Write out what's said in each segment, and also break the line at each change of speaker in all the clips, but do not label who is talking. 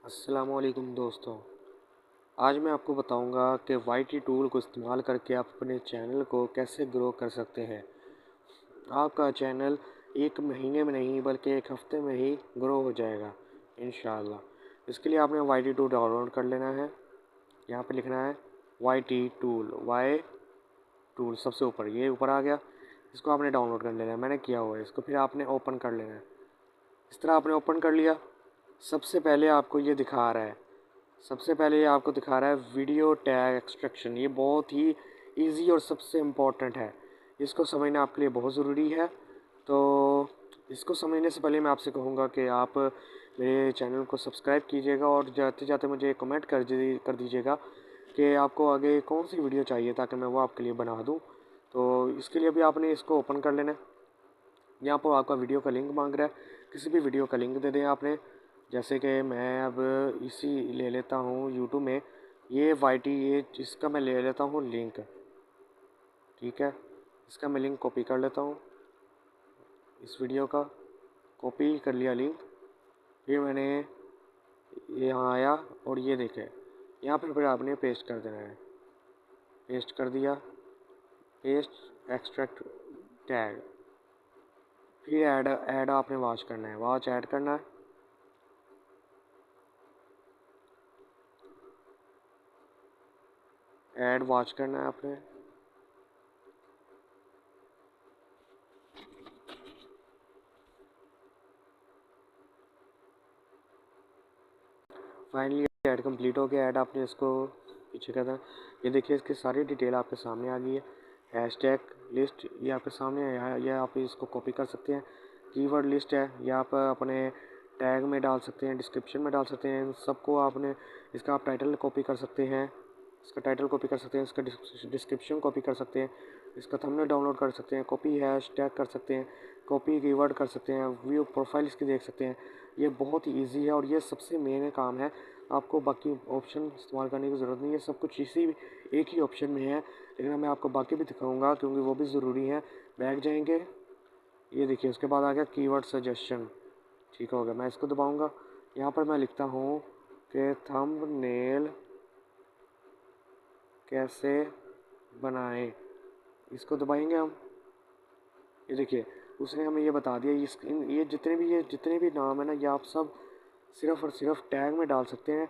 अस्सलामुअलैकुम दोस्तों। आज मैं आपको बताऊंगा कि वाईटी टूल को इस्तेमाल करके आप अपने चैनल को कैसे ग्रो कर सकते हैं। आपका चैनल एक महीने में नहीं बल्कि एक हफ्ते में ही ग्रो हो जाएगा इंशाअल्लाह। इसके लिए आपने वाईटी टूल डाउनलोड कर लेना है। यहाँ पे लिखना है वाईटी टूल, वाई टूल सबसे ऊपर, ये ऊपर आ गया। इसको आपने डाउनलोड कर लेना है, मैंने किया हुआ है। इसको फिर आपने ओपन कर लेना है। इस तरह आपने ओपन कर लिया। सबसे पहले आपको ये दिखा रहा है सबसे पहले ये आपको दिखा रहा है वीडियो टैग एक्सट्रैक्शन। ये बहुत ही इजी और सबसे इम्पोर्टेंट है। इसको समझना आपके लिए बहुत ज़रूरी है। तो इसको समझने से पहले मैं आपसे कहूँगा कि आप मेरे चैनल को सब्सक्राइब कीजिएगा और जाते जाते मुझे कमेंट कर दीजिएगा कि आपको आगे कौन सी वीडियो चाहिए, ताकि मैं वो आपके लिए बना दूँ। तो इसके लिए भी आपने इसको ओपन कर लेना है। यहाँ पर आपका वीडियो का लिंक मांग रहा है, किसी भी वीडियो का लिंक दे दें आपने। जैसे कि मैं अब इसी ले लेता हूँ यूट्यूब में, ये वाईटी, ये इसका मैं ले लेता हूँ लिंक। ठीक है, इसका मैं लिंक कॉपी कर लेता हूँ। इस वीडियो का कॉपी कर लिया लिंक। फिर मैंने यहाँ आया और ये देखें, यहाँ पर फिर आपने पेस्ट कर देना है। पेस्ट कर दिया, पेस्ट एक्सट्रैक्ट टैग। फिर ऐड आपने वॉच करना है, वॉच ऐड करना है। ऐड वॉच करना है आपने। फाइनली ऐड कंप्लीट हो गया। ऐड आपने इसको पीछे करना है। ये देखिए, इसकी सारी डिटेल आपके सामने आ गई है। हैशटैग लिस्ट ये आपके सामने है, ये आप इसको कॉपी कर सकते हैं। कीवर्ड लिस्ट है, ये आप अपने टैग में डाल सकते हैं, डिस्क्रिप्शन में डाल सकते हैं। इन सबको आपने, इसका आप टाइटल कॉपी कर सकते हैं, इसका टाइटल कॉपी कर सकते हैं, इसका डिस्क्रिप्शन कॉपी कर सकते हैं, इसका थंबनेल डाउनलोड कर सकते हैं, कॉपी हैशटैग कर सकते हैं, कॉपी कीवर्ड कर सकते हैं, व्यू प्रोफाइल इसकी देख सकते हैं। ये बहुत ही ईजी है और ये सबसे मेन काम है। आपको बाकी ऑप्शन इस्तेमाल करने की ज़रूरत नहीं है, सब कुछ इसी एक ही ऑप्शन में है। लेकिन मैं आपको बाकी भी दिखाऊंगा क्योंकि वो भी ज़रूरी है। बैक जाएंगे, ये देखिए, उसके बाद आ गया कीवर्ड सजेशन। ठीक हो गया, मैं इसको दबाऊंगा। यहाँ पर मैं लिखता हूँ कि थंबनेल कैसे बनाएं, इसको दबाएंगे हम। ये देखिए, उसने हमें ये बता दिया। ये जितने भी नाम है ना, ये आप सब सिर्फ़ और सिर्फ टैग में डाल सकते हैं।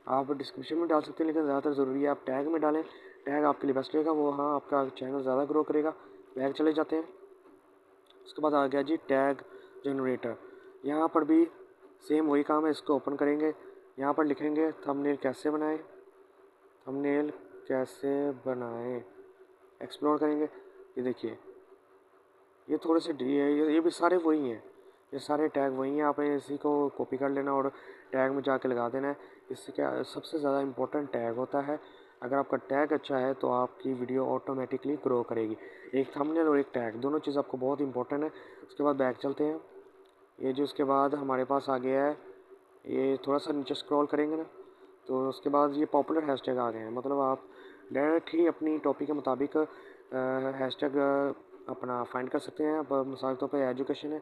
आप डिस्क्रिप्शन में डाल सकते हैं, लेकिन ज़्यादातर ज़रूरी है आप टैग में डालें। टैग आपके लिए बेस्ट रहेगा, वो हाँ आपका चैनल ज़्यादा ग्रो करेगा। बैग चले जाते हैं। उसके बाद आ गया जी टैग जनरेटर। यहाँ पर भी सेम वही काम है। इसको ओपन करेंगे, यहाँ पर लिखेंगे थंबनेल कैसे बनाएं, थंबनेल कैसे बनाएं, एक्सप्लोर करेंगे। ये देखिए, ये थोड़े से ये भी सारे वही हैं, ये सारे टैग वही हैं। आपने इसी को कॉपी कर लेना और टैग में जाके लगा देना है। इससे क्या, सबसे ज़्यादा इम्पोर्टेंट टैग होता है। अगर आपका टैग अच्छा है तो आपकी वीडियो ऑटोमेटिकली ग्रो करेगी। एक थंबनेल और एक टैग, दोनों चीज़ आपको बहुत इंपॉर्टेंट है। उसके बाद बैक चलते हैं। ये जो उसके बाद हमारे पास आ गया है, ये थोड़ा सा नीचे स्क्रॉल करेंगे ना, तो उसके बाद ये पॉपुलर हैशटैग आ गए हैं। मतलब आप डायरेक्ट ही अपनी टॉपिक के मुताबिक हैशटैग अपना फाइंड कर सकते हैं। अब मिसाल के तौर पर एजुकेशन है,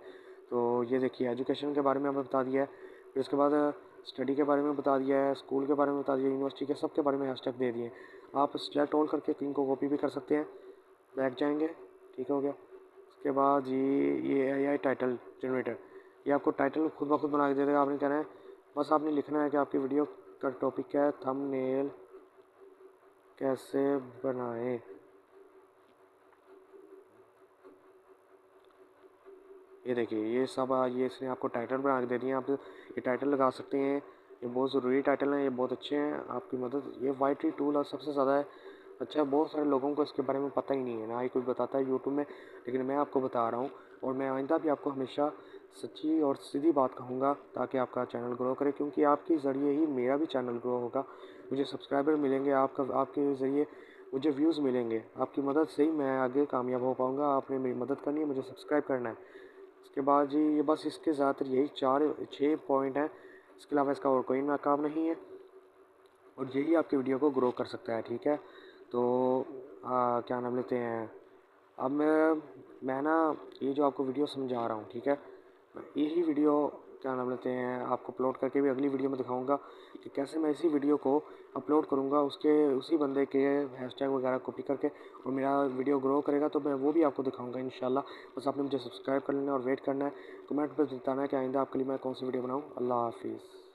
तो ये देखिए, एजुकेशन के बारे में हमें बता दिया है। फिर उसके बाद स्टडी के बारे में बता दिया है, स्कूल के बारे में बता दिया, यूनिवर्सिटी के, सब के बारे में हैशटैग दे दिए। आप सेलेक्ट ऑल करके इनको कॉपी भी कर सकते हैं। बैक जाएंगे, ठीक हो गया। उसके बाद ये AI टाइटल जनरेटर, ये आपको टाइटल खुद ब खुद बना के दे देगा। आपने कहना है, बस आपने लिखना है कि आपकी वीडियो का टॉपिक क्या है, थंबनेल कैसे बनाएं। ये देखिए, ये सब ये इसने आपको टाइटल बना के दे दिए। आप ये टाइटल लगा सकते हैं, ये बहुत ज़रूरी टाइटल हैं, ये बहुत अच्छे हैं आपकी मदद। ये वाईटी टूल और सबसे ज़्यादा अच्छा है। बहुत सारे लोगों को इसके बारे में पता ही नहीं है, ना ही कोई बताता है यूट्यूब में, लेकिन मैं आपको बता रहा हूँ। और मैं आइंदा भी आपको हमेशा सच्ची और सीधी बात कहूँगा, ताकि आपका चैनल ग्रो करे, क्योंकि आपके ज़रिए ही मेरा भी चैनल ग्रो होगा। मुझे सब्सक्राइबर मिलेंगे, आपके ज़रिए मुझे व्यूज़ मिलेंगे। आपकी मदद से ही मैं आगे कामयाब हो पाऊँगा। आपने मेरी मदद करनी है, मुझे सब्सक्राइब करना है। इसके बाद जी, ये बस इसके ज़्यादातर यही 4-6 पॉइंट हैं। इसके अलावा इसका और कोई ना काम नहीं है, और यही आपकी वीडियो को ग्रो कर सकता है। ठीक है, तो क्या नाम लेते हैं, अब मैं ना ये जो आपको वीडियो समझा रहा हूँ, ठीक है, यही वीडियो क्या नाम लेते हैं, आपको अपलोड करके भी अगली वीडियो में दिखाऊंगा कि कैसे मैं इसी वीडियो को अपलोड करूंगा उसके उसी बंदे के हैशटैग वगैरह कॉपी करके, और मेरा वीडियो ग्रो करेगा तो मैं वो भी आपको दिखाऊंगा इंशाल्लाह। बस आपने मुझे सब्सक्राइब कर लेना और वेट करना है, कमेंट पर बताना है कि आइंदा आपके लिए मैं कौन सी वीडियो बनाऊँ। अल्लाह हाफिज़।